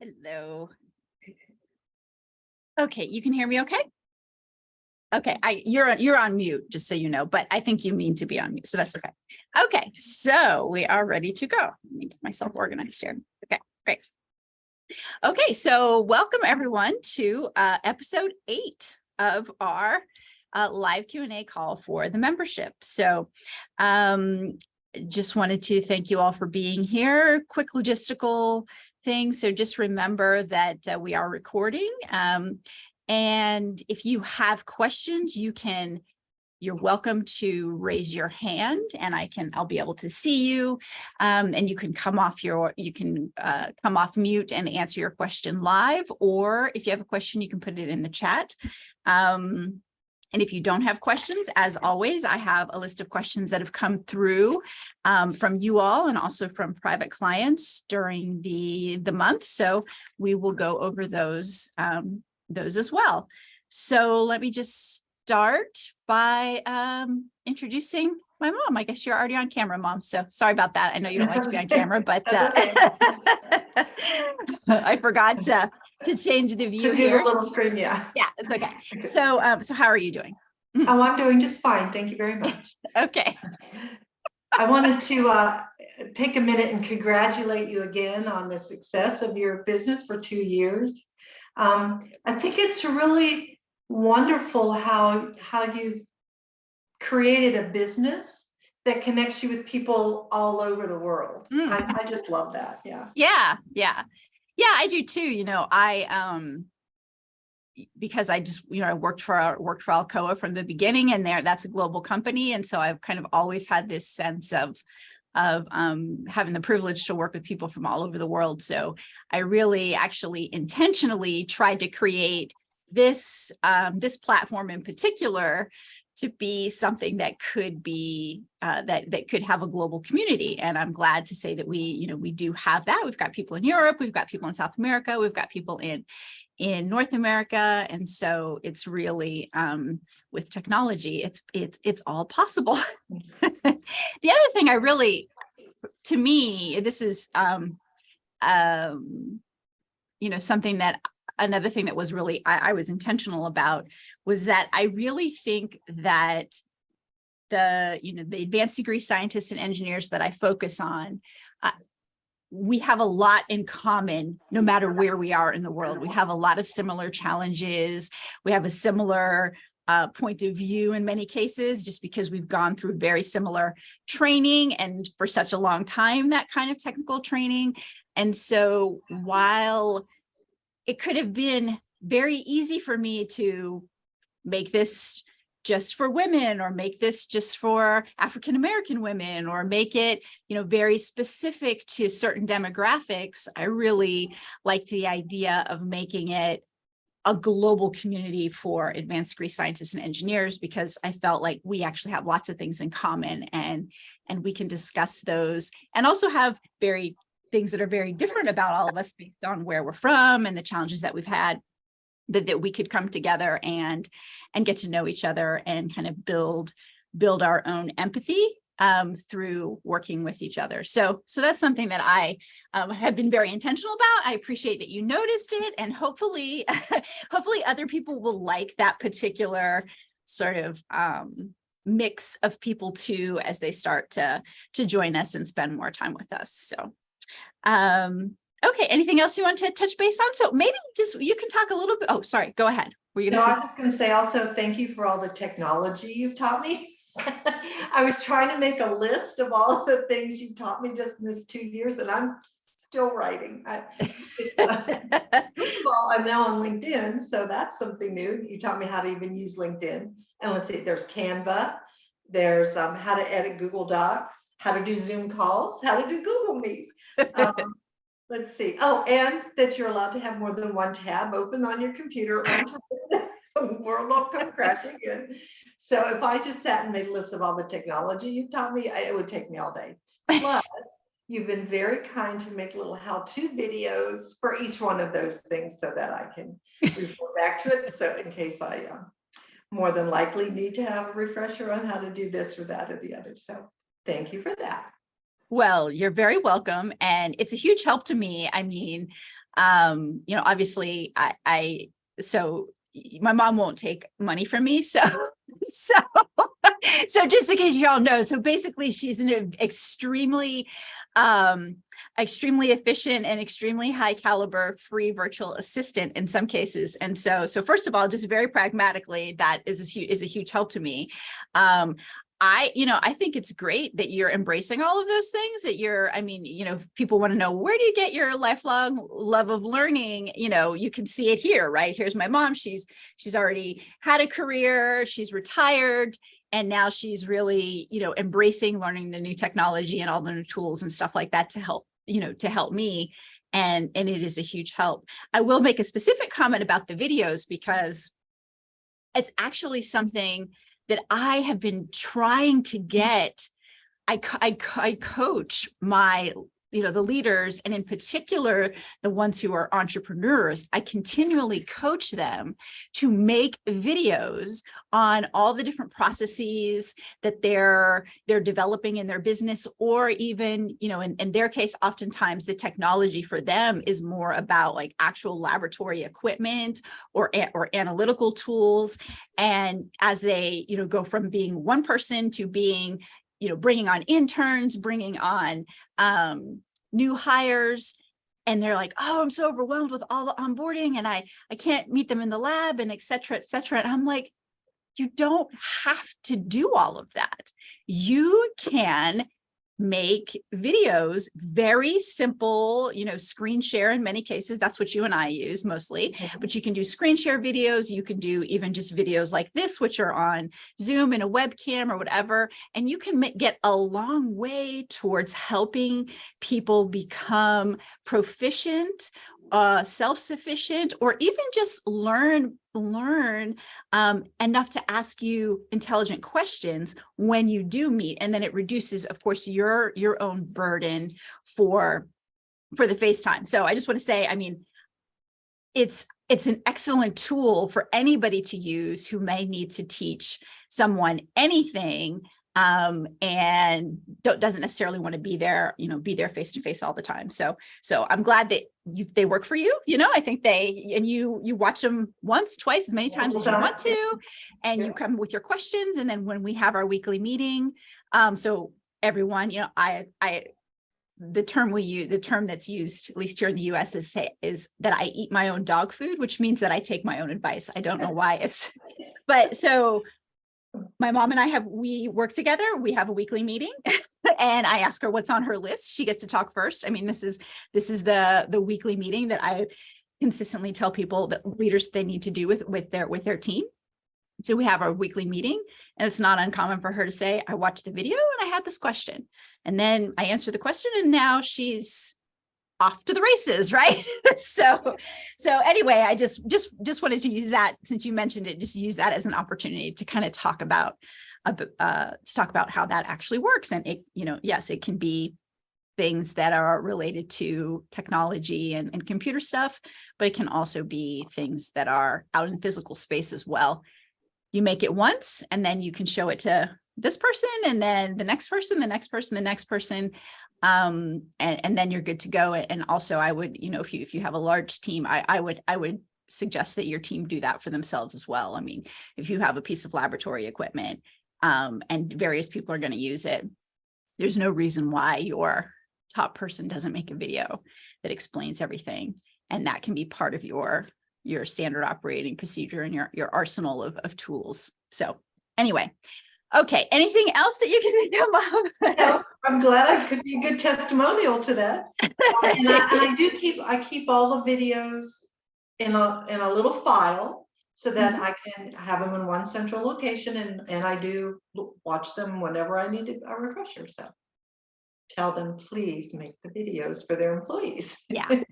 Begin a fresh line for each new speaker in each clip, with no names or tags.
Hello. Okay, you can hear me okay? Okay, you're on mute, just so you know, but I think you mean to be on mute, so that's okay. Okay, so we are ready to go. Let me get myself organized here. Okay, great. Okay, so welcome everyone to episode 8 of our live Q&A call for the membership. So just wanted to thank you all for being here. Quick logistical thing. So just remember that we are recording. And if you have questions, you're welcome to raise your hand and I'll be able to see you. And you can come off mute and answer your question live, or if you have a question, you can put it in the chat. And if you don't have questions, as always, I have a list of questions that have come through from you all and also from private clients during the month. So we will go over those as well. So let me just start by introducing my mom. I guess you're already on camera, Mom. So sorry about that. I know you don't like to be on camera, but I forgot to change the view here.
The little screen, yeah.
Yeah, it's okay. So how are you doing?
Oh, I'm doing just fine. Thank you very much.
Okay.
I wanted to take a minute and congratulate you again on the success of your business for 2 years. I think it's really wonderful how you've created a business that connects you with people all over the world. I just love that. Yeah.
Yeah, I do too. Because I just, I worked for Alcoa from the beginning, and that's a global company. And so I've kind of always had this sense of having the privilege to work with people from all over the world. So I really actually intentionally tried to create this platform in particular to be something that could be that could have a global community. And I'm glad to say that we do have that. We've got people in Europe, we've got people in South America, we've got people in North America. And so it's really with technology, it's all possible. The other thing to me, this is something that another thing that was really I was intentional about was that I really think that the advanced degree scientists and engineers that I focus on, we have a lot in common, no matter where we are in the world. We have a lot of similar challenges. We have a similar point of view in many cases, just because we've gone through very similar training and for such a long time, that kind of technical training. And so while it could have been very easy for me to make this just for women, or make this just for African-American women, or make it, very specific to certain demographics, I really liked the idea of making it a global community for advanced degree scientists and engineers, because I felt like we actually have lots of things in common, and we can discuss those, and also have things that are very different about all of us based on where we're from and the challenges that we've had, that we could come together and get to know each other and kind of build our own empathy through working with each other. So that's something that I have been very intentional about. I appreciate that you noticed it, and hopefully other people will like that particular sort of mix of people too, as they start to join us and spend more time with us. So Okay, anything else you want to touch base on? So maybe just, you can talk a little bit. Oh, sorry, go ahead. Were you
No,
gonna
I
say?
was just going to say also thank you for all the technology you've taught me. I was trying to make a list of all the things you taught me just in this 2 years, and I'm still writing. First of all, I'm now on LinkedIn, so that's something new. You taught me how to even use LinkedIn. And let's see, there's Canva, there's how to edit Google Docs, how to do Zoom calls, how to do Google Meet. Let's see. Oh, and that you're allowed to have more than one tab open on your computer at one time. The world will come crashing in. So if I just sat and made a list of all the technology you've taught me, it would take me all day. Plus, you've been very kind to make little how-to videos for each one of those things so that I can refer back to it. So in case I more than likely need to have a refresher on how to do this or that or the other. So thank you for that.
Well, you're very welcome. And it's a huge help to me. I mean, obviously so my mom won't take money from me. So just in case you all know, so basically she's an extremely efficient and extremely high caliber free virtual assistant in some cases. And so first of all, just very pragmatically, that is a huge help to me. I think it's great that you're embracing all of those things, that people want to know, where do you get your lifelong love of learning? You can see it here, right? Here's my mom. She's already had a career, she's retired, and now she's really, embracing learning the new technology and all the new tools and stuff like that to help me. And it is a huge help. I will make a specific comment about the videos because it's actually something that I have been trying to get. I coach my, the leaders, and in particular, the ones who are entrepreneurs. I continually coach them to make videos on all the different processes that they're developing in their business, or even, in their case, oftentimes the technology for them is more about like actual laboratory equipment or analytical tools. And as they, go from being one person to being, bringing on interns, bringing on new hires, and they're like, oh, I'm so overwhelmed with all the onboarding and I can't meet them in the lab, and et cetera, et cetera. And I'm like, you don't have to do all of that. You can make videos, very simple, screen share in many cases. That's what you and I use mostly, but you can do screen share videos. You can do even just videos like this, which are on Zoom and a webcam or whatever. And you can get a long way towards helping people become proficient, self-sufficient, or even just learn enough to ask you intelligent questions when you do meet. And then it reduces, of course, your own burden for the FaceTime. So I just want to say, it's an excellent tool for anybody to use who may need to teach someone anything, and doesn't necessarily want to be there face to face all the time. So I'm glad that they work for you. I think you watch them once, twice, as many times as you want to, and you come with your questions. And then when we have our weekly meeting, so everyone, the term that's used, at least here in the US, is that I eat my own dog food, which means that I take my own advice. I don't know why but so my mom and we work together. We have a weekly meeting and I ask her what's on her list. She gets to talk first. This is the weekly meeting that I consistently tell people that leaders they need to do with their team. So we have our weekly meeting, and it's not uncommon for her to say, I watched the video and I had this question, and then I answer the question, and now she's off to the races, right? So anyway, I just wanted to use that, since you mentioned it, just use that as an opportunity to kind of talk about how that actually works. And it, yes, it can be things that are related to technology and computer stuff, but it can also be things that are out in physical space as well. You make it once, and then you can show it to this person, and then the next person, the next person, the next person. And then you're good to go. And also I would, if you have a large team, I would suggest that your team do that for themselves as well. If you have a piece of laboratory equipment, and various people are going to use it, there's no reason why your top person doesn't make a video. that explains everything. And that can be part of your standard operating procedure and your arsenal of tools. So anyway, okay, anything else that you can think of?
No, I'm glad I could be a good testimonial to that. And I keep all the videos in a little file so that I can have them in one central location, and I do watch them whenever I need a refresher. So tell them, please make the videos for their employees.
Yeah.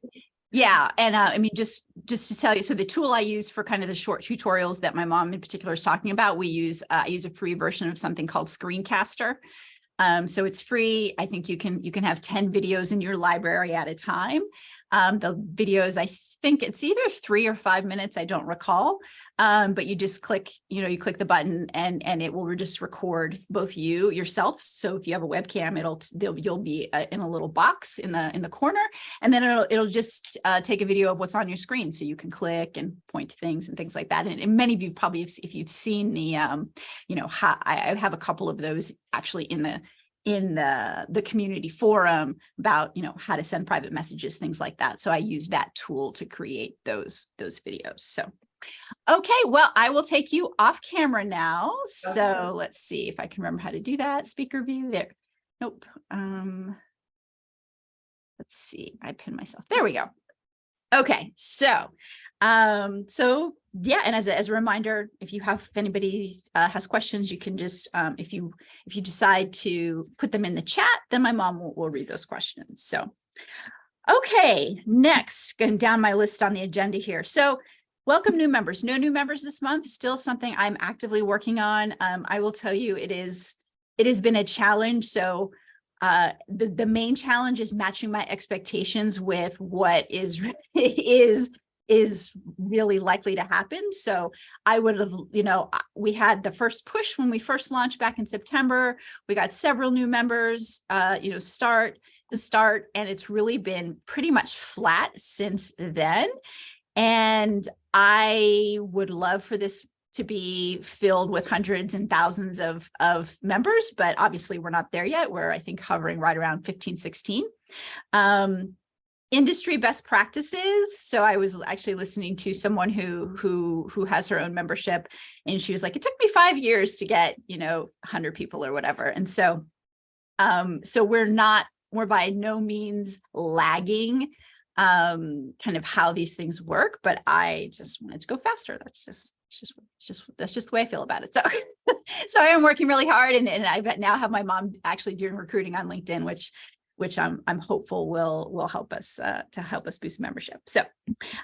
Yeah. And I mean, just to tell you, so the tool I use for kind of the short tutorials that my mom in particular is talking about, I use a free version of something called Screencaster. So it's free. I think you can have 10 videos in your library at a time. The videos, I think it's either 3 or 5 minutes, I don't recall. But you just click, you click the button and it will just record both yourself. So if you have a webcam, you'll be in a little box in the corner, and then it'll just take a video of what's on your screen, so you can click and point to things and things like that. And many of you probably, if you've seen the, I have a couple of those actually in the community forum about, how to send private messages, things like that. So I use that tool to create those videos. So, okay, well, I will take you off camera now.
Okay.
So let's see if I can remember how to do that. Speaker view there. Nope. Let's see. I pinned myself. There we go. Okay. So yeah, and as a reminder, if anybody has questions, you can just, if you decide to put them in the chat, then my mom will read those questions. So, okay, next, going down my list on the agenda here. So welcome new members. No new members this month, still something I'm actively working on. I will tell you, it has been a challenge. So the main challenge is matching my expectations with what is really likely to happen. So I would have, we had the first push when we first launched back in September. We got several new members, start, and it's really been pretty much flat since then. And I would love for this to be filled with hundreds and thousands of members, but obviously we're not there yet. We're, I think, hovering right around 15, 16. Industry best practices. So I was actually listening to someone who has her own membership, and she was like, it took me 5 years to get, 100 people or whatever. And so, we're by no means lagging, kind of how these things work, but I just wanted to go faster. That's just the way I feel about it. So, so I am working really hard, and I now have my mom actually doing recruiting on LinkedIn, which I'm hopeful will help us boost membership. So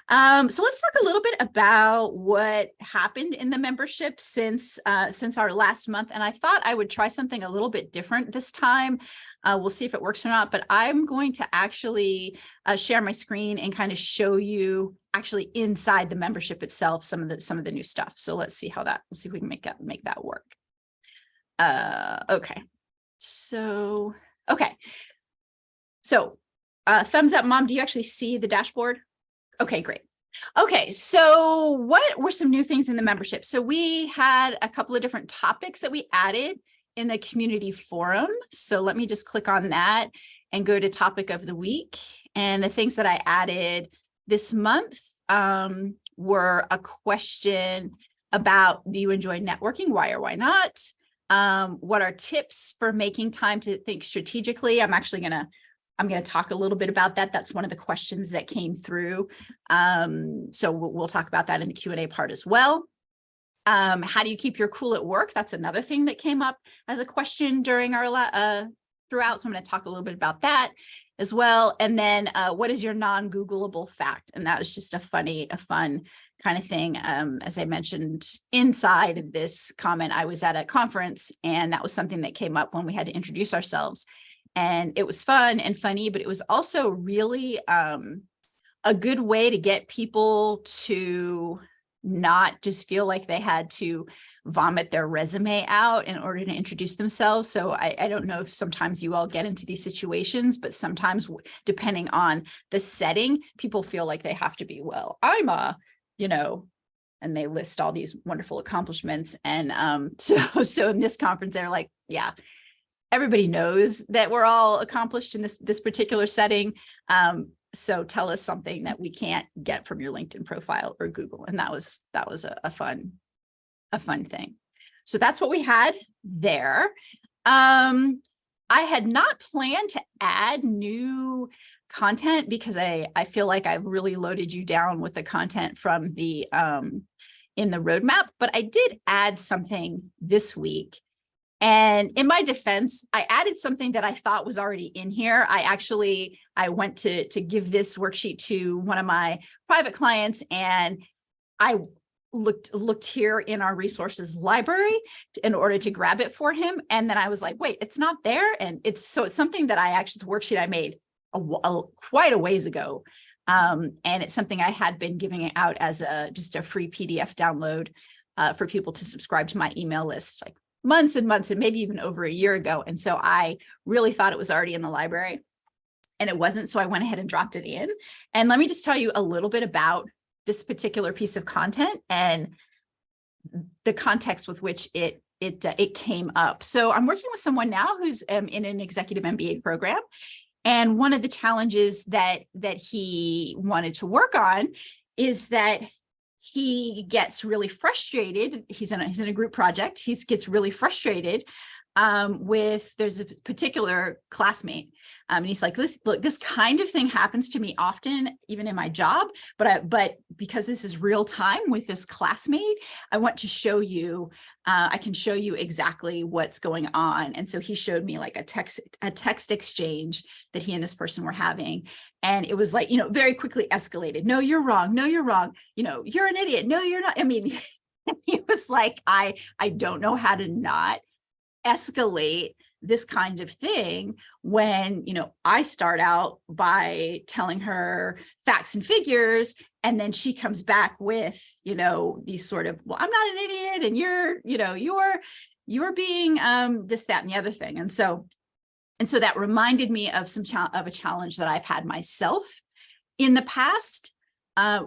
let's talk a little bit about what happened in the membership since our last month. And I thought I would try something a little bit different this time. We'll see if it works or not, but I'm going to actually share my screen and kind of show you actually inside the membership itself some of the new stuff. So let's see if we can make that work. Okay. So, okay. So thumbs up, Mom, do you actually see the dashboard? Okay, great. Okay, so what were some new things in the membership? So we had a couple of different topics that we added in the community forum. So let me just click on that and go to topic of the week. And the things that I added this month were a question about, do you enjoy networking? Why or why not? What are tips for making time to think strategically? I'm going to talk a little bit about that. That's one of the questions that came through. So we'll talk about that in the Q&A part as well. How do you keep your cool at work? That's another thing that came up as a question during our throughout. So I'm going to talk a little bit about that as well. And then what is your non-Googleable fact? And that was just a fun kind of thing. As I mentioned inside of this comment, I was at a conference, and that was something that came up when we had to introduce ourselves. And it was fun and funny, but it was also really a good way to get people to not just feel like they had to vomit their resume out in order to introduce themselves. So I don't know if sometimes you all get into these situations, but sometimes depending on the setting, people feel like they have to be, well, I'm and they list all these wonderful accomplishments. And so in this conference, they're like, yeah, everybody knows that we're all accomplished in this particular setting. So tell us something that we can't get from your LinkedIn profile or Google. And that was a fun thing. So that's what we had there. I had not planned to add new content because I feel like I've really loaded you down with the content from the in the roadmap, but I did add something this week. And in my defense, I added something that I thought was already in here. I went to give this worksheet to one of my private clients, and I looked here in our resources library in order to grab it for him. And then I was like, wait, it's not there. And it's something that it's a worksheet I made quite a ways ago. And it's something I had been giving it out as just a free PDF download for people to subscribe to my email list, like months and months, and maybe even over a year ago. And so I really thought it was already in the library, and it wasn't. So I went ahead and dropped it in. And let me just tell you a little bit about this particular piece of content and the context with which it came up. So I'm working with someone now who's in an executive MBA program. And one of the challenges that he wanted to work on is that he gets really frustrated. He's in a group project. He gets really frustrated there's a particular classmate. And he's like, look, this kind of thing happens to me often, even in my job, but because this is real time with this classmate, I want to show you, I can show you exactly what's going on. And so he showed me like a text exchange that he and this person were having. And it was like, very quickly escalated. No, you're wrong. No, you're wrong. You're an idiot. No, you're not. I mean, he was like, I don't know how to not escalate this kind of thing when, I start out by telling her facts and figures, and then she comes back with, these sort of, well, I'm not an idiot, and you're being this, that, and the other thing. And so that reminded me of a challenge that I've had myself in the past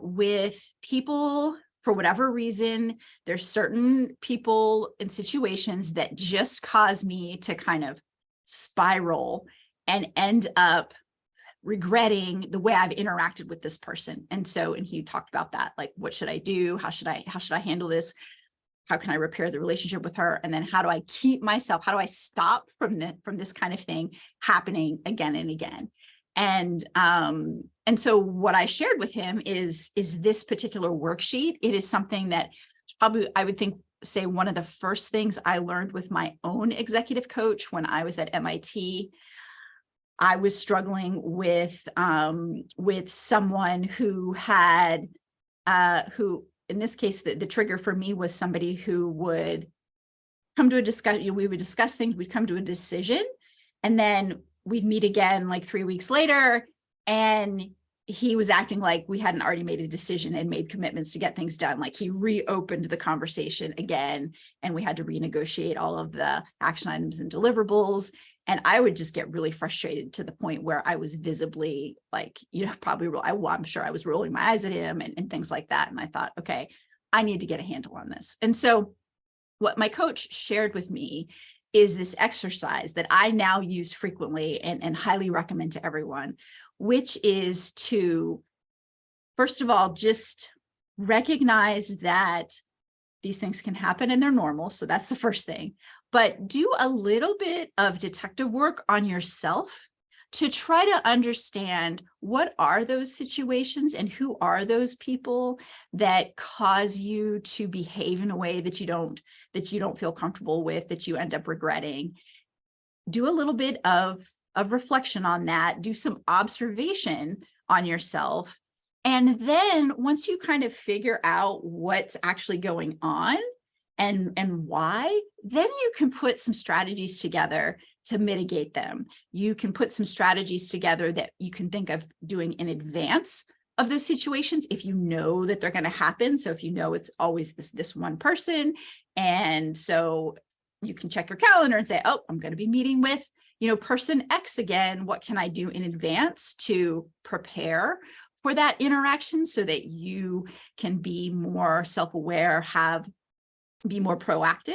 with people. For whatever reason, there's certain people and situations that just cause me to kind of spiral and end up regretting the way I've interacted with this person. And he talked about that, like, what should I do? How should I handle this? How can I repair the relationship with her? And then how do I keep myself? How do I stop from this kind of thing happening again and again? And so what I shared with him is this particular worksheet. It is something that probably I would say one of the first things I learned with my own executive coach when I was at MIT. I was struggling with someone who had, who in this case, the trigger for me was somebody who would come to a discussion. We would discuss things, we'd come to a decision, and then we'd meet again like 3 weeks later, and he was acting like we hadn't already made a decision and made commitments to get things done. Like he reopened the conversation again, and we had to renegotiate all of the action items and deliverables. And I would just get really frustrated to the point where I was visibly like, I'm sure I was rolling my eyes at him and things like that. And I thought, okay, I need to get a handle on this. And so what my coach shared with me is this exercise that I now use frequently and highly recommend to everyone, which is to, first of all, just recognize that these things can happen and they're normal. So that's the first thing. But do a little bit of detective work on yourself to try to understand what are those situations and who are those people that cause you to behave in a way that you don't feel comfortable with, that you end up regretting. Do a little bit of reflection on that, do some observation on yourself. And then once you kind of figure out what's actually going on and why, then you can put some strategies together to mitigate them. You can put some strategies together that you can think of doing in advance of those situations if you know that they're going to happen. So if you know it's always this one person, and so you can check your calendar and say, oh, I'm going to be meeting with, person X again. What can I do in advance to prepare for that interaction so that you can be more self-aware, be more proactive?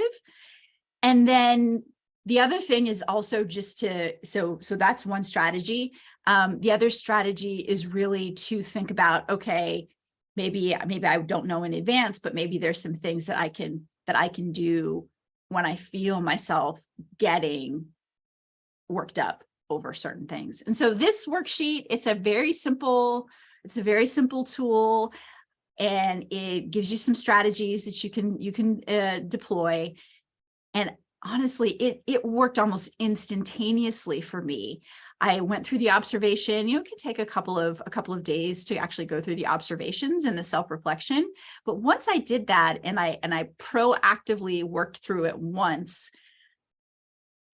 And then the other thing is also just so that's one strategy. The other strategy is really to think about, okay, maybe I don't know in advance, but maybe there's some things that I can do when I feel myself getting worked up over certain things. And so this worksheet, it's a very simple tool, and it gives you some strategies that you can deploy. And honestly, it worked almost instantaneously for me. I went through the observation. It can take a couple of days to actually go through the observations and the self-reflection. But once I did that and I proactively worked through it once,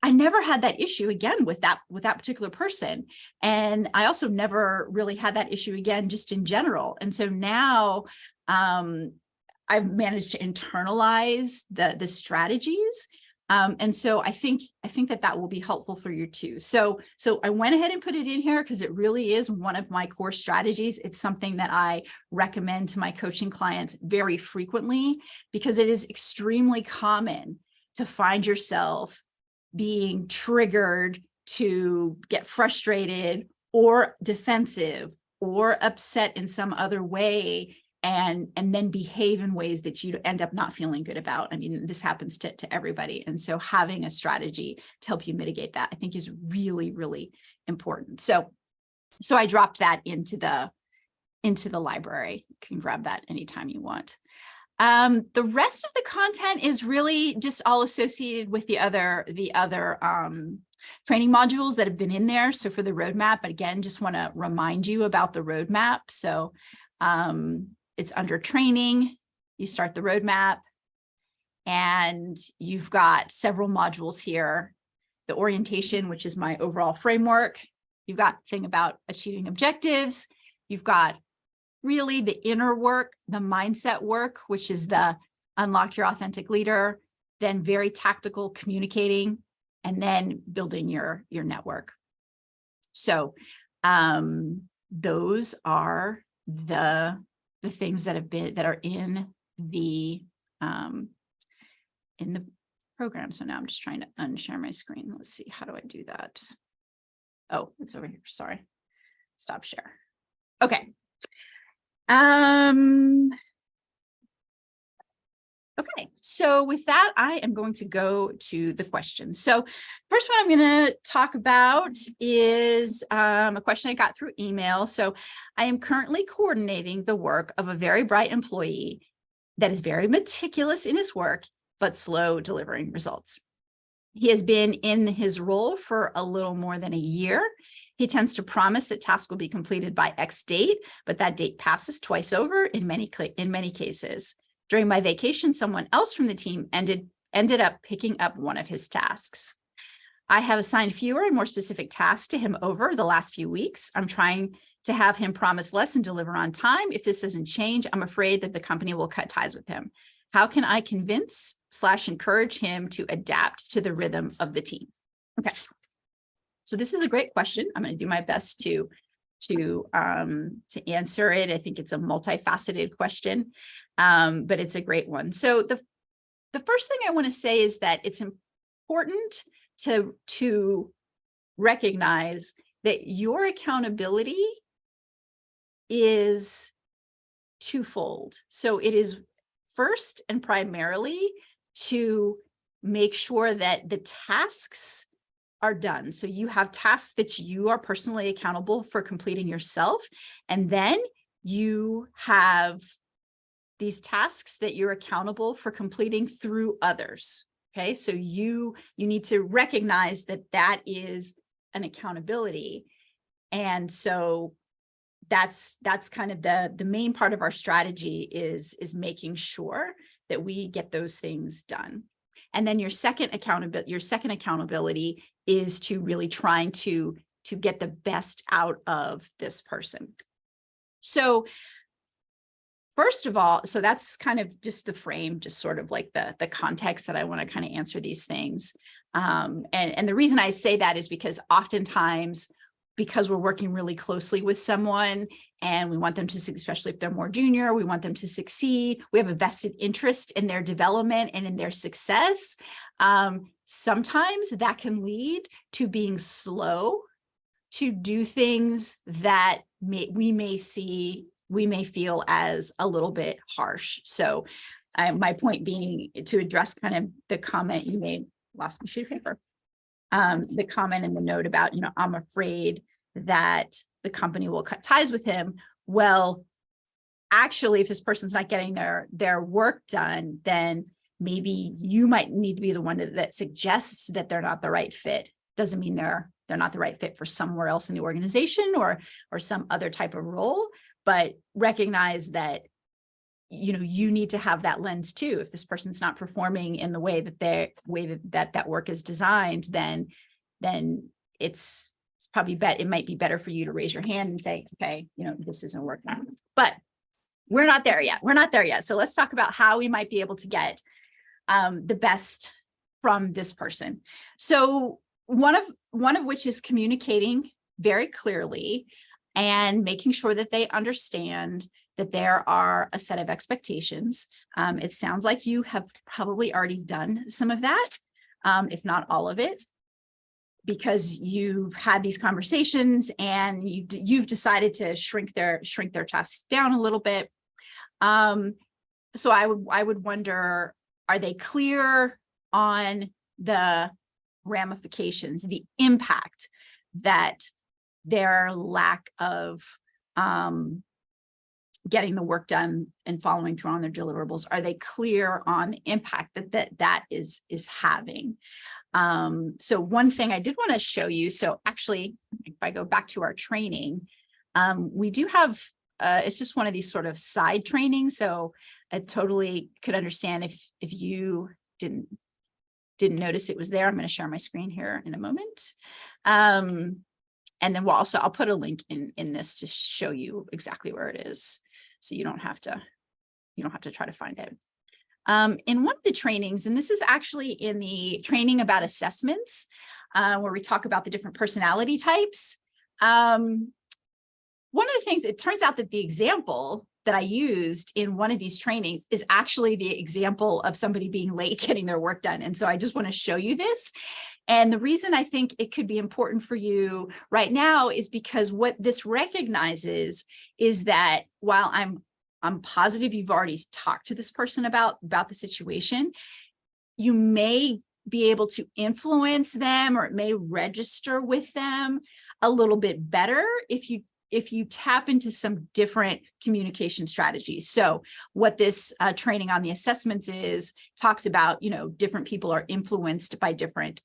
I never had that issue again with that particular person. And I also never really had that issue again, just in general. And so now I've managed to internalize the strategies. And so I think that will be helpful for you too. So I went ahead and put it in here because it really is one of my core strategies. It's something that I recommend to my coaching clients very frequently, because it is extremely common to find yourself being triggered to get frustrated or defensive or upset in some other way, and then behave in ways that you end up not feeling good about. I mean, this happens to everybody. And so having a strategy to help you mitigate that, I think, is really, really important. So I dropped that into the library. You can grab that anytime you want. The rest of the content is really just all associated with the other training modules that have been in there. So for the roadmap, again, just want to remind you about the roadmap. So it's under training. You start the roadmap, and you've got several modules here. The orientation, which is my overall framework. You've got the thing about achieving objectives. You've got really the inner work, the mindset work, which is the unlock your authentic leader, then very tactical communicating, and then building your network. So those are the things that are in the program. So now I'm just trying to unshare my screen. Let's see, how do I do that? Oh, it's over here. Sorry. Stop share. Okay. Okay, so with that, I am going to go to the questions. So first one I'm going to talk about is a question I got through email. So I am currently coordinating the work of a very bright employee that is very meticulous in his work, but slow delivering results. He has been in his role for a little more than a year. He tends to promise that tasks will be completed by X date, but that date passes twice over in many cases. During my vacation, someone else from the team ended up picking up one of his tasks. I have assigned fewer and more specific tasks to him over the last few weeks. I'm trying to have him promise less and deliver on time. If this doesn't change, I'm afraid that the company will cut ties with him. How can I convince/encourage him to adapt to the rhythm of the team? Okay. So this is a great question. I'm going to do my best to answer it. I think it's a multifaceted question, but it's a great one. So the first thing I want to say is that it's important to recognize that your accountability is twofold. So it is first and primarily to make sure that the tasks are done. So you have tasks that you are personally accountable for completing yourself, and then you have these tasks that you're accountable for completing through others. Okay, so you need to recognize that is an accountability, and so that's kind of the main part of our strategy is making sure that we get those things done. And then your second accountability is to really trying to get the best out of this person. So first of all, so that's kind of just the frame, just sort of like the context that I want to kind of answer these things. And the reason I say that is because oftentimes, because we're working really closely with someone and we want them to, especially if they're more junior, we want them to succeed. We have a vested interest in their development and in their success. Sometimes that can lead to being slow to do things that we may feel as a little bit harsh. So my point being to address kind of the comment you made, lost my sheet of paper. The comment in the note about, I'm afraid that the company will cut ties with him. Well, actually, if this person's not getting their work done, then maybe you might need to be the one that suggests that they're not the right fit. Doesn't mean they're not the right fit for somewhere else in the organization or some other type of role, but recognize that you need to have that lens too. If this person's not performing in the way that work is designed, then it's probably it might be better for you to raise your hand and say, okay, this isn't working. But we're not there yet. So let's talk about how we might be able to get the best from this person. So one of which is communicating very clearly and making sure that they understand that there are a set of expectations. It sounds like you have probably already done some of that, if not all of it, because you've had these conversations and you've decided to shrink their tasks down a little bit. So I would wonder, are they clear on the ramifications, the impact that their lack of getting the work done and following through on their deliverables? Are they clear on the impact that is having? So one thing I did want to show you, so actually, if I go back to our training, we do have, it's just one of these sort of side trainings. So I totally could understand if you didn't notice it was there. I'm going to share my screen here in a moment. And then I'll put a link in this to show you exactly where it is, so you don't have to try to find it. In one of the trainings, and this is actually in the training about assessments, where we talk about the different personality types. One of the things, it turns out that the example that I used in one of these trainings is actually the example of somebody being late getting their work done. And so I just want to show you this. And the reason I think it could be important for you right now is because what this recognizes is that while I'm positive you've already talked to this person about the situation, you may be able to influence them, or it may register with them a little bit better if you tap into some different communication strategies. So what this training on the assessments talks about, different people are influenced by different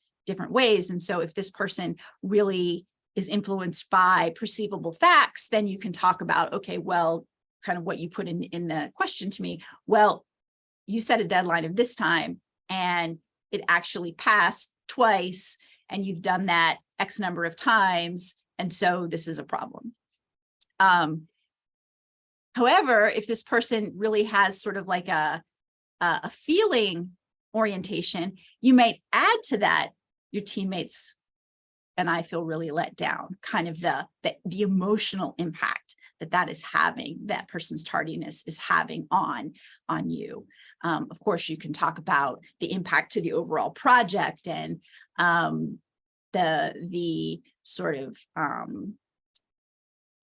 ways. And so if this person really is influenced by perceivable facts, then you can talk about, okay, well, kind of what you put in the question to me. Well, you set a deadline of this time and it actually passed twice, and you've done that X number of times. And so this is a problem. However, if this person really has sort of like a feeling orientation, you might add to that, your teammates and I feel really let down, kind of the emotional impact that is having, that person's tardiness is having on you. Of course, you can talk about the impact to the overall project and the sort of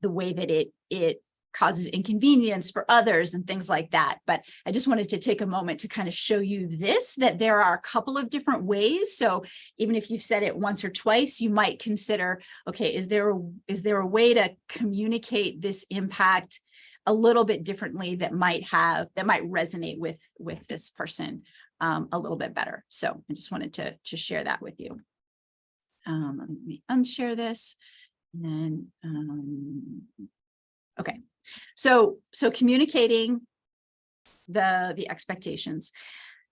the way that it causes inconvenience for others and things like that. But I just wanted to take a moment to kind of show you that there are a couple of different ways. So even if you've said it once or twice, you might consider, okay, is there a way to communicate this impact a little bit differently that might resonate with this person a little bit better. So I just wanted to share that with you. Let me unshare this. And then, okay. So communicating the expectations.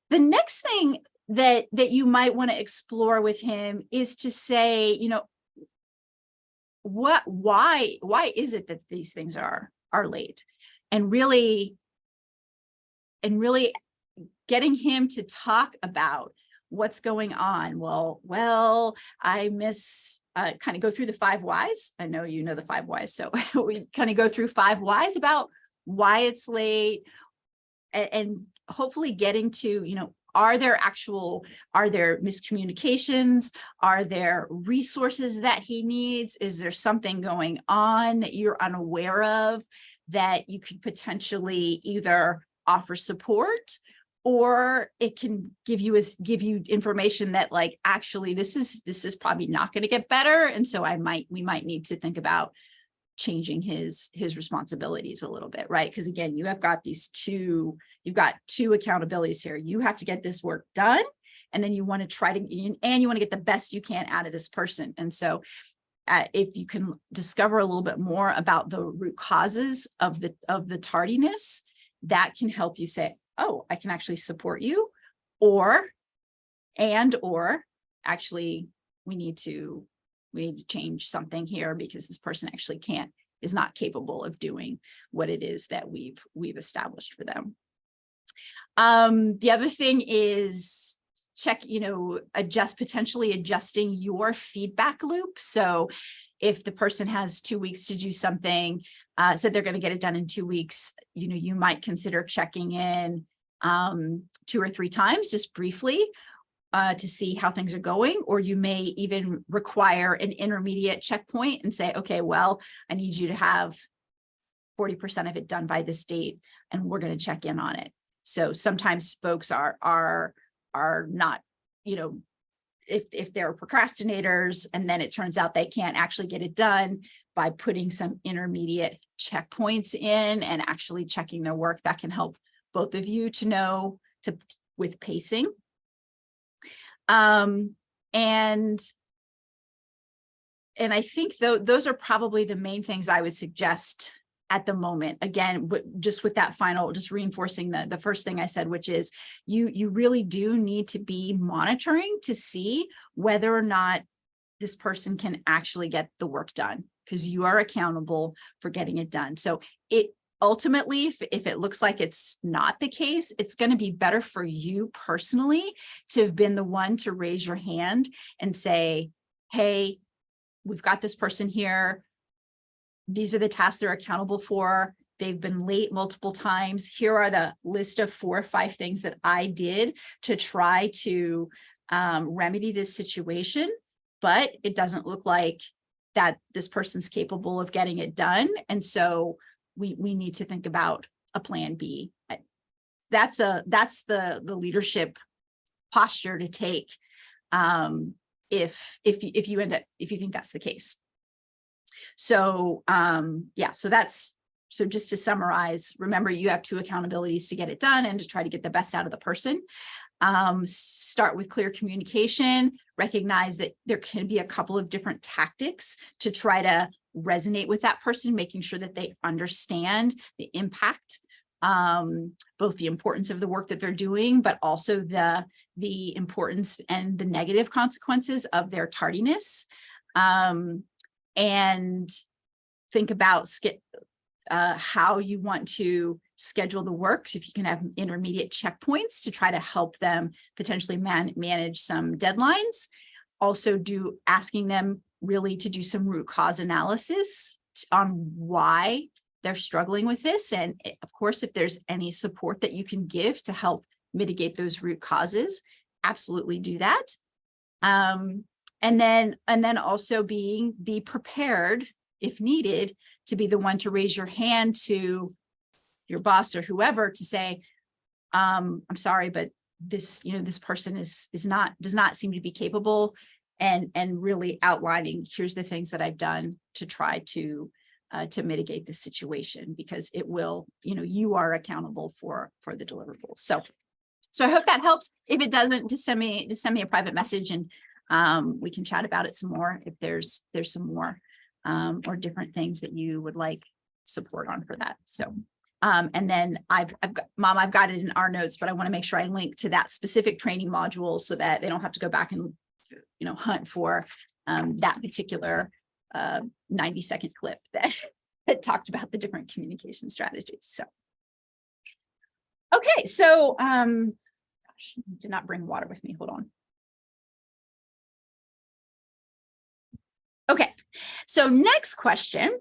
The next thing that you might want to explore with him is to say, why is it that these things are late, and really getting him to talk about what's going on. Well, I kind of go through the 5 whys. I know you know the 5 whys. So we kind of go through 5 whys about why it's late, and hopefully getting to, are there miscommunications? Are there resources that he needs? Is there something going on that you're unaware of that you could potentially either offer support, or it can give you information that like, actually, this is probably not going to get better. And so we might need to think about changing his responsibilities a little bit, right? Because again, you've got two accountabilities here. You have to get this work done, and then you want to get the best you can out of this person. And so if you can discover a little bit more about the root causes of the tardiness, that can help you say, oh, I can actually support you, or actually we need to change something here because this person actually is not capable of doing what it is that we've established for them. The other thing is potentially adjusting your feedback loop. So if the person has 2 weeks to do something, said they're going to get it done in 2 weeks, you might consider checking in 2 or 3 times, just briefly, to see how things are going. Or you may even require an intermediate checkpoint and say, okay, well, I need you to have 40% of it done by this date, and we're going to check in on it. So sometimes folks are not, if they're procrastinators and then it turns out they can't actually get it done, by putting some intermediate checkpoints in and actually checking their work, that can help both of you to know with pacing. And I think those are probably the main things I would suggest at the moment. Again, just with that final, just reinforcing the first thing I said, which is you really do need to be monitoring to see whether or not this person can actually get the work done, because you are accountable for getting it done. So it ultimately, if it looks like it's not the case, it's going to be better for you personally to have been the one to raise your hand and say, hey, we've got this person here. These are the tasks they're accountable for. They've been late multiple times. Here are the list of 4 or 5 things that I did to try to remedy this situation, but it doesn't look like that this person's capable of getting it done. And so we need to think about a plan B. That's the leadership posture to take if you think that's the case. So so just to summarize, remember, you have 2 accountabilities to get it done and to try to get the best out of the person. Start with clear communication, recognize that there can be a couple of different tactics to try to resonate with that person, making sure that they understand the impact, both the importance of the work that they're doing, but also the importance and the negative consequences of their tardiness. And think about how you want to schedule the work. So if you can have intermediate checkpoints to try to help them potentially manage some deadlines. Also asking them really to do some root cause analysis on why they're struggling with this. And of course, if there's any support that you can give to help mitigate those root causes, absolutely do that. And then also be prepared, if needed, to be the one to raise your hand to your boss or whoever to say, I'm sorry, but this person does not seem to be capable, and really outlining, here's the things that I've done to try to mitigate this situation, because it will, you are accountable for the deliverables. So I hope that helps. If it doesn't, just send me a private message, and we can chat about it some more if there's some more or different things that you would like support on for that. So and then I've got it in our notes, but I want to make sure I link to that specific training module so that they don't have to go back and hunt for that particular 90-second clip that talked about the different communication strategies. So okay, so gosh, I did not bring water with me. Hold on. Okay, so next question.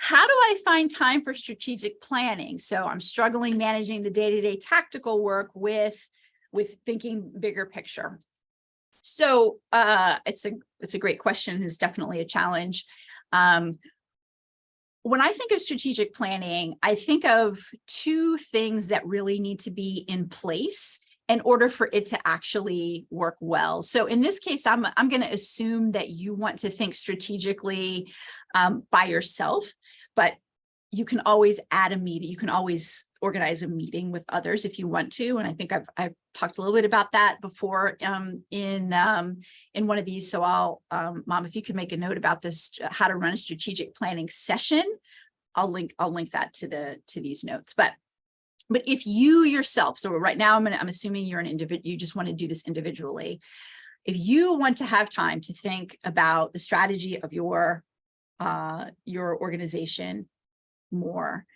How do I find time for strategic planning? So I'm struggling managing the day-to-day tactical work with thinking bigger picture. So it's a great question. It's definitely a challenge. When I think of strategic planning, I think of two things that really need to be in place in order for it to actually work well. So in this case, I'm going to assume that you want to think strategically by yourself, but you can always add a meeting. You can always organize a meeting with others if you want to. And I think I've talked a little bit about that before in one of these. So I'll, Mom, if you could make a note about this, how to run a strategic planning session, I'll link that to these notes. But if you yourself, so right now I'm assuming you're an individual, you just want to do this individually. If you want to have time to think about the strategy of your organization more,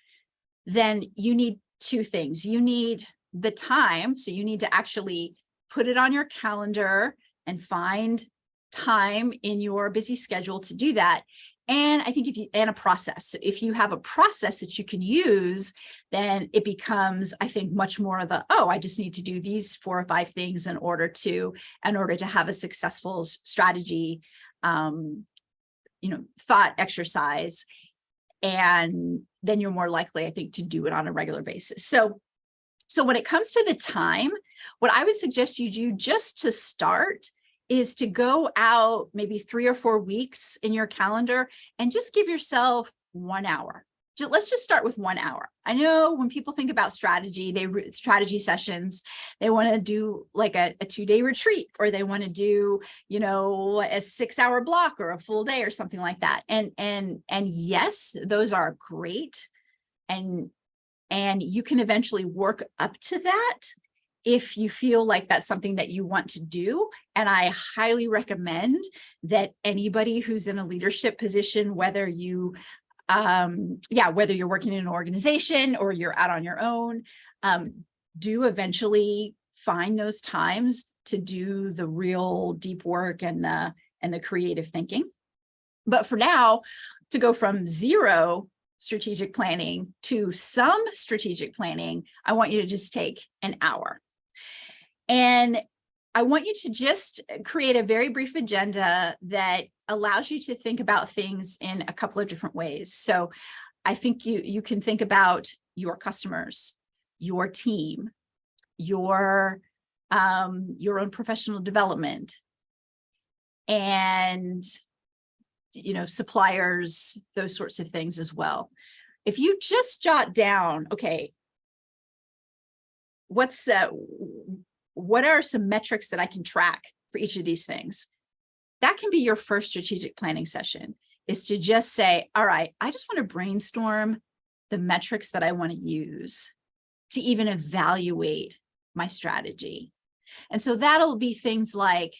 then you need two things. You need the time. So you need to actually put it on your calendar and find time in your busy schedule to do that. And I think and a process. So if you have a process that you can use, then it becomes, I think, much more of I just need to do these 4 or 5 things in order to have a successful strategy, thought exercise. And then you're more likely, I think, to do it on a regular basis. So when it comes to the time, what I would suggest you do just to start is to go out maybe 3 or 4 weeks in your calendar and just give yourself 1 hour. Let's just start with 1 hour. I know when people think about strategy strategy sessions, they want to do like a 2-day retreat, or they want to do, a 6-hour block or a full day or something like that. And yes, those are great. And you can eventually work up to that if you feel like that's something that you want to do. And I highly recommend that anybody who's in a leadership position, whether you're working in an organization or you're out on your own, do eventually find those times to do the real deep work and the creative thinking. But for now, to go from 0 strategic planning to some strategic planning, I want you to just take an hour. And I want you to just create a very brief agenda that allows you to think about things in a couple of different ways. So I think you can think about your customers, your team, your own professional development, and suppliers, those sorts of things as well. If you just jot down, okay, what are some metrics that I can track for each of these things? That can be your first strategic planning session, is to just say, all right, I just want to brainstorm the metrics that I want to use to even evaluate my strategy. And so that'll be things like,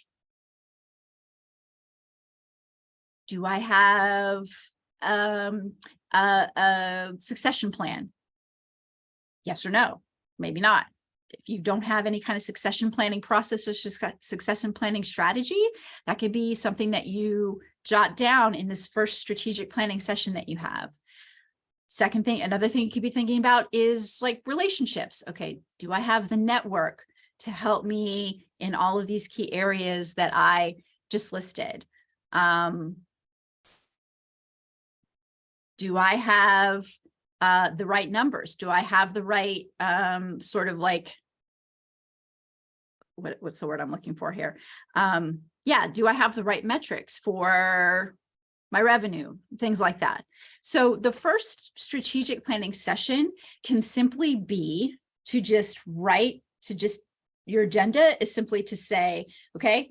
do I have a succession plan? Yes or no? Maybe not. If you don't have any kind of succession planning process or succession planning strategy, that could be something that you jot down in this first strategic planning session that you have. Another thing you could be thinking about is like relationships. Okay, do I have the network to help me in all of these key areas that I just listed? Do I have the right numbers? Do I have the right sort of like, what's the word I'm looking for here? Do I have the right metrics for my revenue? Things like that. So the first strategic planning session can simply be to just your agenda is simply to say, okay,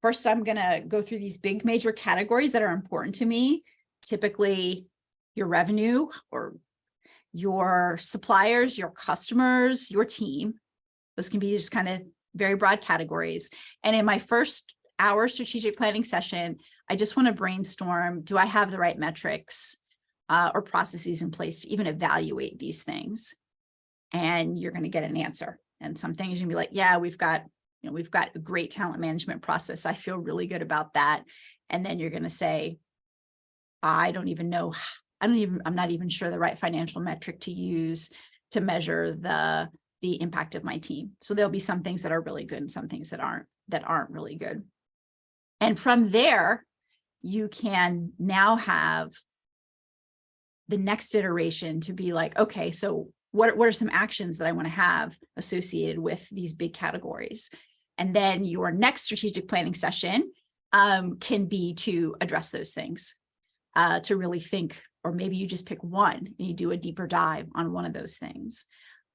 first I'm going to go through these big major categories that are important to me, typically your revenue or your suppliers, your customers, your team. Those can be just kind of very broad categories. And in my first hour strategic planning session, I just want to brainstorm, do I have the right metrics or processes in place to even evaluate these things? And you're going to get an answer. And some things you're going to be like, yeah, we've got a great talent management process. I feel really good about that. And then you're going to say, I don't even know I'm not even sure the right financial metric to use to measure the impact of my team. So there'll be some things that are really good and some things that aren't really good. And from there, you can now have the next iteration to be like, okay, so what are some actions that I want to have associated with these big categories? And then your next strategic planning session can be to address those things, to really think, or maybe you just pick one and you do a deeper dive on one of those things.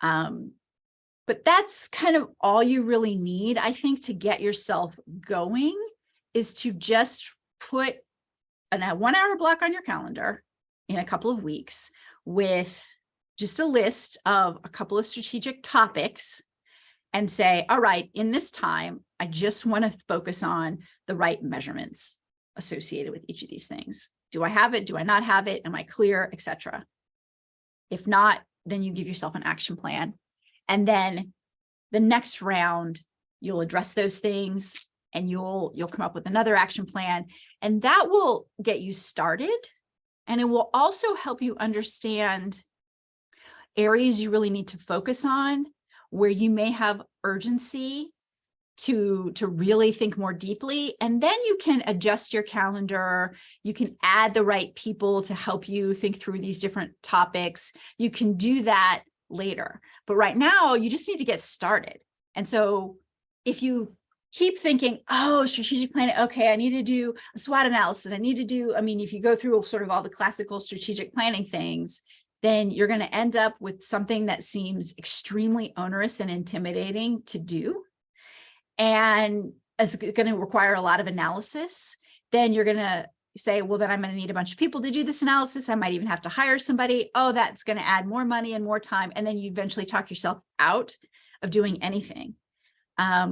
But that's kind of all you really need, I think, to get yourself going, is to just put a 1 hour block on your calendar in a couple of weeks with just a list of a couple of strategic topics and say, all right, in this time, I just want to focus on the right measurements associated with each of these things. Do I have it? Do I not have it? Am I clear, etc.? If not, then you give yourself an action plan. And then the next round, you'll address those things and you'll come up with another action plan. And that will get you started. And it will also help you understand areas you really need to focus on, where you may have urgency to really think more deeply. And then you can adjust your calendar. You can add the right people to help you think through these different topics. You can do that later. But right now, you just need to get started. And so if you keep thinking, oh, strategic planning, okay, I need to do a SWOT analysis. I need to do, I mean, if you go through sort of all the classical strategic planning things, then you're going to end up with something that seems extremely onerous and intimidating to do. And it's going to require a lot of analysis. Then you're going to say, well, then I'm going to need a bunch of people to do this analysis. I might even have to hire somebody. Oh, that's going to add more money and more time. And then you eventually talk yourself out of doing anything,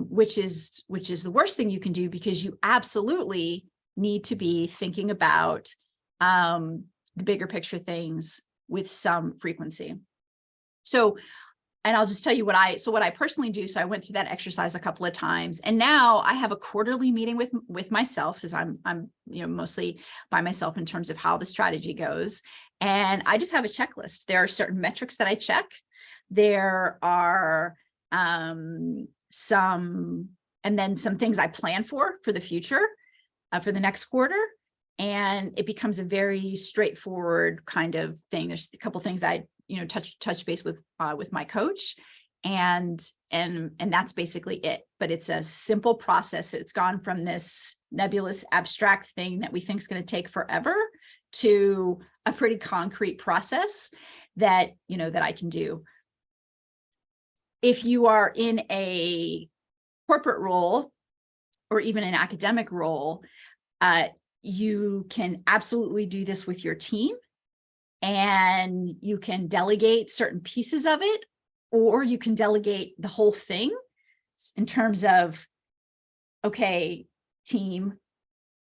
which is the worst thing you can do, because you absolutely need to be thinking about the bigger picture things with some frequency. So, and I'll just tell you what I personally do. So I went through that exercise a couple of times, and now I have a quarterly meeting with myself, because I'm mostly by myself in terms of how the strategy goes. And I just have a checklist. There are certain metrics that I check. There are some things I plan for the future, for the next quarter. And it becomes a very straightforward kind of thing. There's a couple of things I touch base with my coach, and that's basically it. But it's a simple process. It's gone from this nebulous abstract thing that we think is going to take forever to a pretty concrete process that I can do. If you are in a corporate role or even an academic role, you can absolutely do this with your team, and you can delegate certain pieces of it, or you can delegate the whole thing in terms of, okay, team,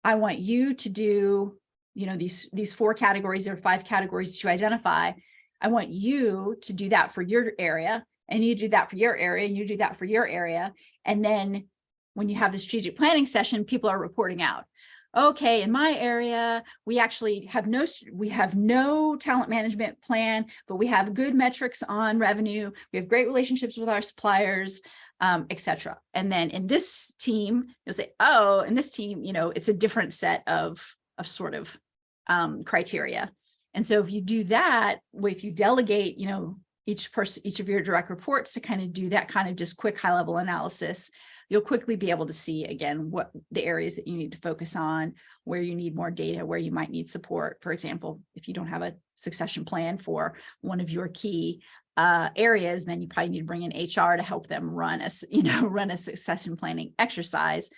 I want you to do, these 4 categories or 5 categories that you identify. I want you to do that for your area, and you do that for your area, and you do that for your area. And then when you have the strategic planning session, people are reporting out. Okay, in my area, we actually have no talent management plan, but we have good metrics on revenue. We have great relationships with our suppliers, etc. And then in this team, you'll say, oh, in this team, it's a different set of sort of criteria. And so if you do that, if you delegate, each of your direct reports to kind of do that kind of just quick high level analysis, you'll quickly be able to see, again, what the areas that you need to focus on, where you need more data, where you might need support. For example, if you don't have a succession plan for one of your key areas, then you probably need to bring in HR to help them run a succession planning exercise,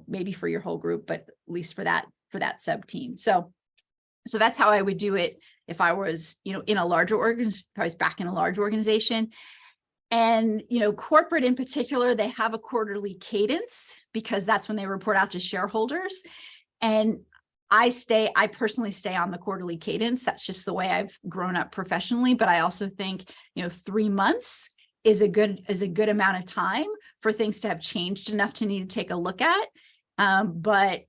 maybe for your whole group, but at least for that sub team. So that's how I would do it if I was, in a larger organization, if I was back in a large organization. And, corporate in particular, they have a quarterly cadence, because that's when they report out to shareholders. And I personally stay on the quarterly cadence. That's just the way I've grown up professionally. But I also think, 3 months is a good amount of time for things to have changed enough to need to take a look at. But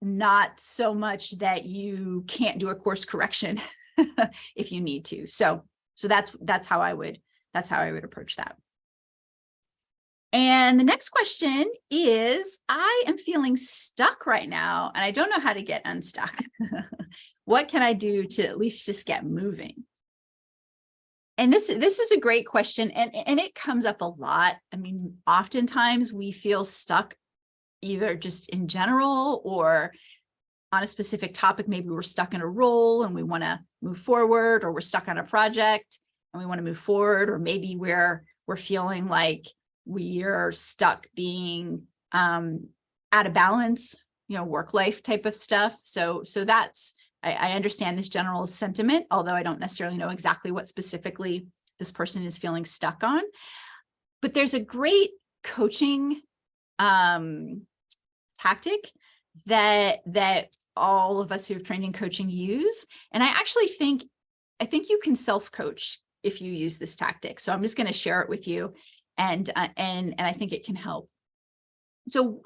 not so much that you can't do a course correction if you need to. So that's how I would approach that. And the next question is, I am feeling stuck right now and I don't know how to get unstuck. What can I do to at least just get moving? And this is a great question, and it comes up a lot. I mean, oftentimes we feel stuck either just in general or on a specific topic. Maybe we're stuck in a role and we want to move forward, or we're stuck on a project and we want to move forward, or maybe we're feeling like we are stuck being out of balance, work life type of stuff. So that's, I understand this general sentiment, although I don't necessarily know exactly what specifically this person is feeling stuck on. But there's a great coaching tactic that all of us who have trained in coaching use. And I actually think you can self-coach if you use this tactic. So I'm just going to share it with you, and I think it can help. So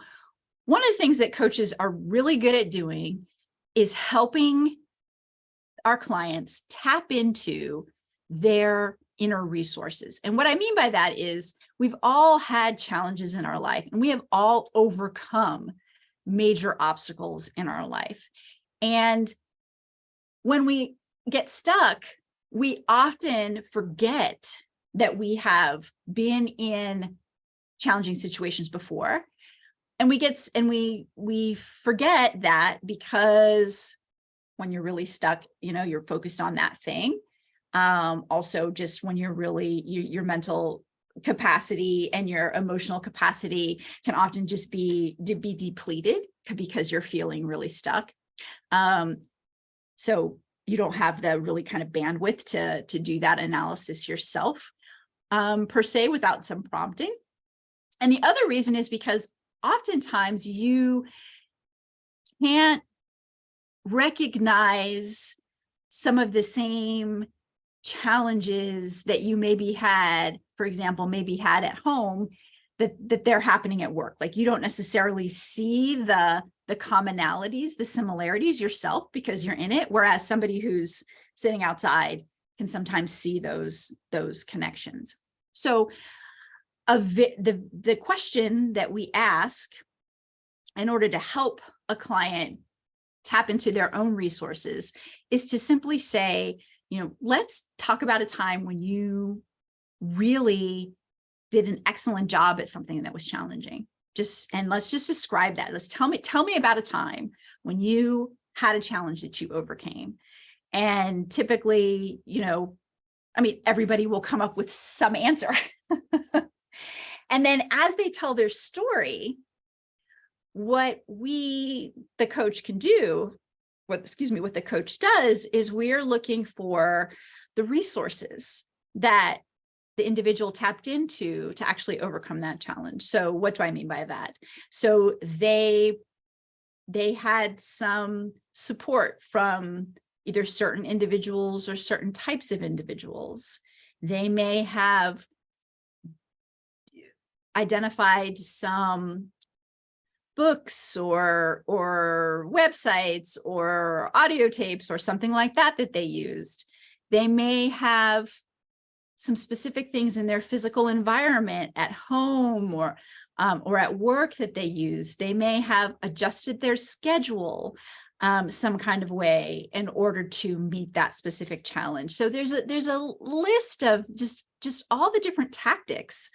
one of the things that coaches are really good at doing is helping our clients tap into their inner resources. And what I mean by that is we've all had challenges in our life, and we have all overcome major obstacles in our life. And when we get stuck, we often forget that we have been in challenging situations before. And we forget that because when you're really stuck, you're focused on that thing. Also, just when you're really, your mental capacity and your emotional capacity can often just be depleted because you're feeling really stuck. So you don't have the really kind of bandwidth to do that analysis yourself, per se, without some prompting. And the other reason is because oftentimes you can't recognize some of the same challenges that you maybe had, for example, maybe had at home, that they're happening at work. Like you don't necessarily see the commonalities, the similarities yourself because you're in it, whereas somebody who's sitting outside can sometimes see those connections. So the question that we ask in order to help a client tap into their own resources is to simply say, let's talk about a time when you really did an excellent job at something that was challenging. And let's just describe that. Let's tell me about a time when you had a challenge that you overcame. And typically, everybody will come up with some answer. And then as they tell their story, what the coach does is we're looking for the resources that the individual tapped into to actually overcome that challenge. So what do I mean by that? So they had some support from either certain individuals or certain types of individuals. They may have identified some books or websites or audio tapes or something like that they used. They may have some specific things in their physical environment at home or at work that they use. They may have adjusted their schedule some kind of way in order to meet that specific challenge. So there's a list of just all the different tactics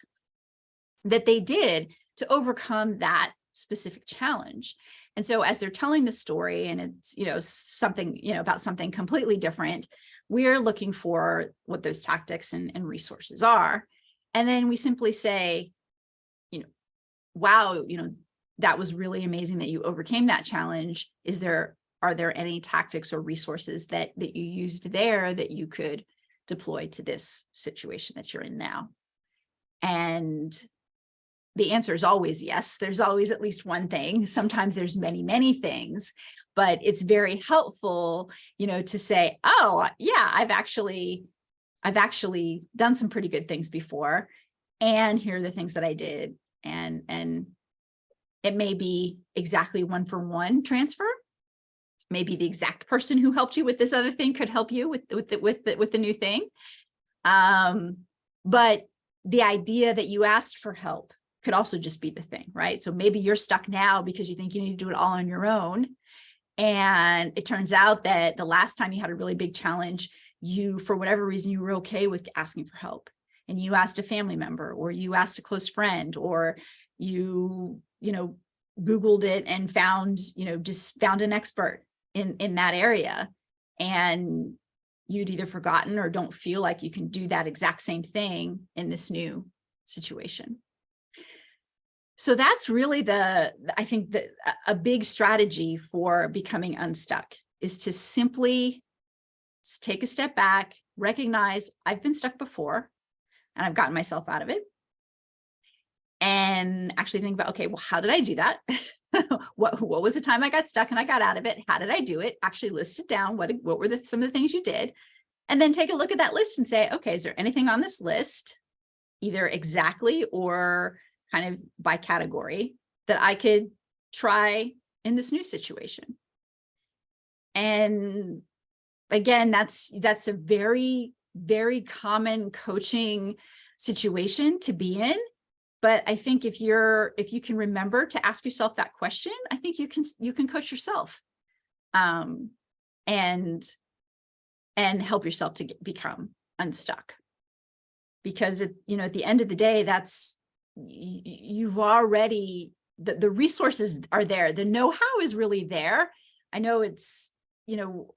that they did to overcome that specific challenge. And so as they're telling the story, and it's, something, about something completely different, we're looking for what those tactics and resources are. And then we simply say, wow, that was really amazing that you overcame that challenge. Are there any tactics or resources that you used there that you could deploy to this situation that you're in now? And the answer is always yes. There's always at least one thing. Sometimes there's many, many things, but it's very helpful, to say, oh yeah, I've actually done some pretty good things before. And here are the things that I did. And It may be exactly 1-for-1 transfer. Maybe the exact person who helped you with this other thing could help you with the new thing. But the idea that you asked for help could also just be the thing, right? So maybe you're stuck now because you think you need to do it all on your own. And it turns out that the last time you had a really big challenge, you, for whatever reason, you were okay with asking for help. And you asked a family member, or you asked a close friend, or you Googled it and found, just found an expert in that area. And you'd either forgotten or don't feel like you can do that exact same thing in this new situation. So that's really I think a big strategy for becoming unstuck is to simply take a step back, recognize I've been stuck before and I've gotten myself out of it. And actually think about, okay, well, how did I do that? What was the time I got stuck and I got out of it? How did I do it? Actually list it down. What were some of the things you did? And then take a look at that list and say, okay, is there anything on this list, either exactly or kind of by category, that I could try in this new situation? And again, that's a very, very common coaching situation to be in. But I think if you can remember to ask yourself that question, I think you can coach yourself, and help yourself to become unstuck. Because at the end of the day, you've already, the resources are there. The know-how is really there. I know it's,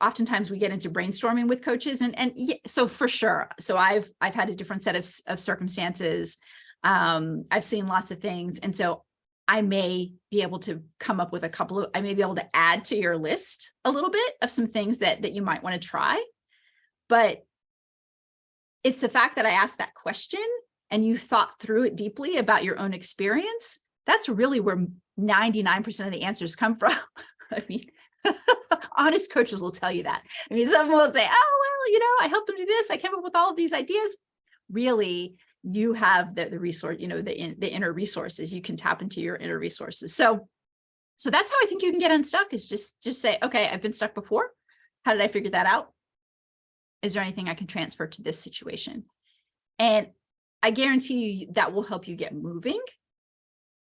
oftentimes we get into brainstorming with coaches, and yeah, so for sure. So I've had a different set of circumstances. I've seen lots of things. And so I may be able to come up with I may be able to add to your list a little bit of some things that you might want to try. But it's the fact that I asked that question and you thought through it deeply about your own experience. That's really where 99% of the answers come from. I mean, honest coaches will tell you that. I mean, someone will say, oh, well, I helped them do this. I came up with all of these ideas. Really, you have the resource, the inner resources. You can tap into your inner resources. So that's how I think you can get unstuck, is just say, okay, I've been stuck before. How did I figure that out? Is there anything I can transfer to this situation? And I guarantee you that will help you get moving.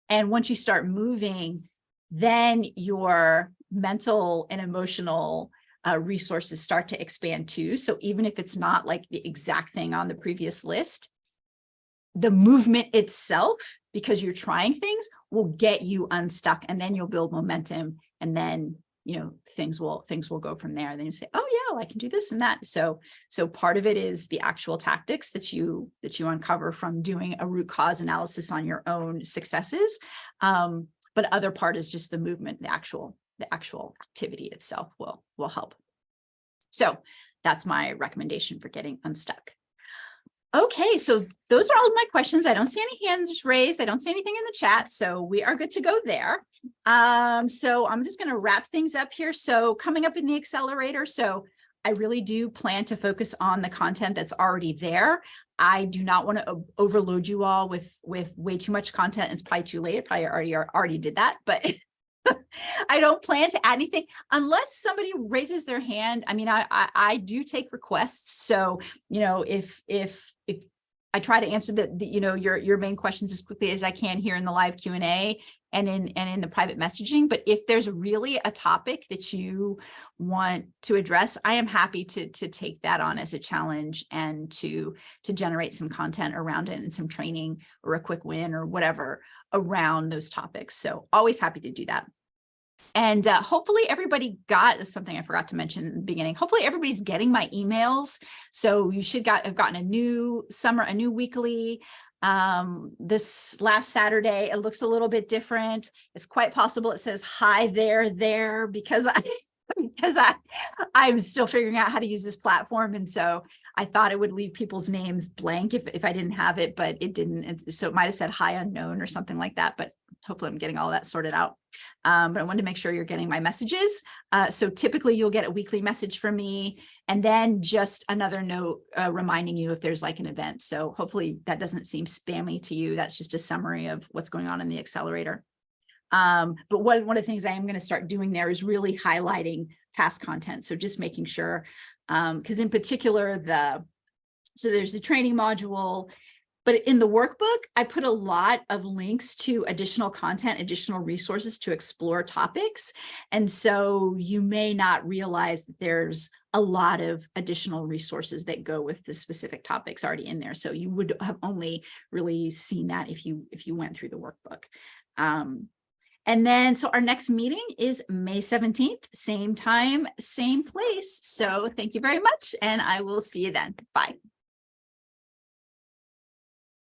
And once you start moving, then your mental and emotional resources start to expand too. So even if it's not like the exact thing on the previous list, the movement itself, because you're trying things, will get you unstuck, and then you'll build momentum, and then things will go from there. And then you say, oh yeah, well, I can do this and that. So part of it is the actual tactics that you uncover from doing a root cause analysis on your own successes. But other part is just the movement, the actual activity itself will help. So that's my recommendation for getting unstuck. Okay, so those are all of my questions. I don't see any hands raised. I don't see anything in the chat, so we are good to go there. So I'm just going to wrap things up here. So coming up in the accelerator, so I really do plan to focus on the content that's already there. I do not want to overload you all with way too much content. It's probably too late. I probably already did that, but I don't plan to add anything unless somebody raises their hand. I mean, I do take requests. So, if I try to answer your main questions as quickly as I can here in the live Q&A and in the private messaging. But if there's really a topic that you want to address, I am happy to take that on as a challenge and to generate some content around it and some training or a quick win or whatever around those topics. So always happy to do that. And hopefully everybody got something I forgot to mention in the beginning. Hopefully everybody's getting my emails. So you should have gotten a new weekly. This last Saturday, it looks a little bit different. It's quite possible it says hi there because I'm still figuring out how to use this platform. And so I thought it would leave people's names blank if I didn't have it, but it didn't. So it might've said hi unknown or something like that, but hopefully I'm getting all that sorted out. But I wanted to make sure you're getting my messages. So typically you'll get a weekly message from me, and then just another note reminding you if there's like an event. So hopefully that doesn't seem spammy to you. That's just a summary of what's going on in the accelerator. But one of the things I am going to start doing there is really highlighting past content. So just making sure, because in particular, so there's the training module, but in the workbook, I put a lot of links to additional content, additional resources to explore topics. And so you may not realize that there's a lot of additional resources that go with the specific topics already in there. So you would have only really seen that if you went through the workbook. And then, so our next meeting is May 17th, same time, same place. So thank you very much, and I will see you then. Bye.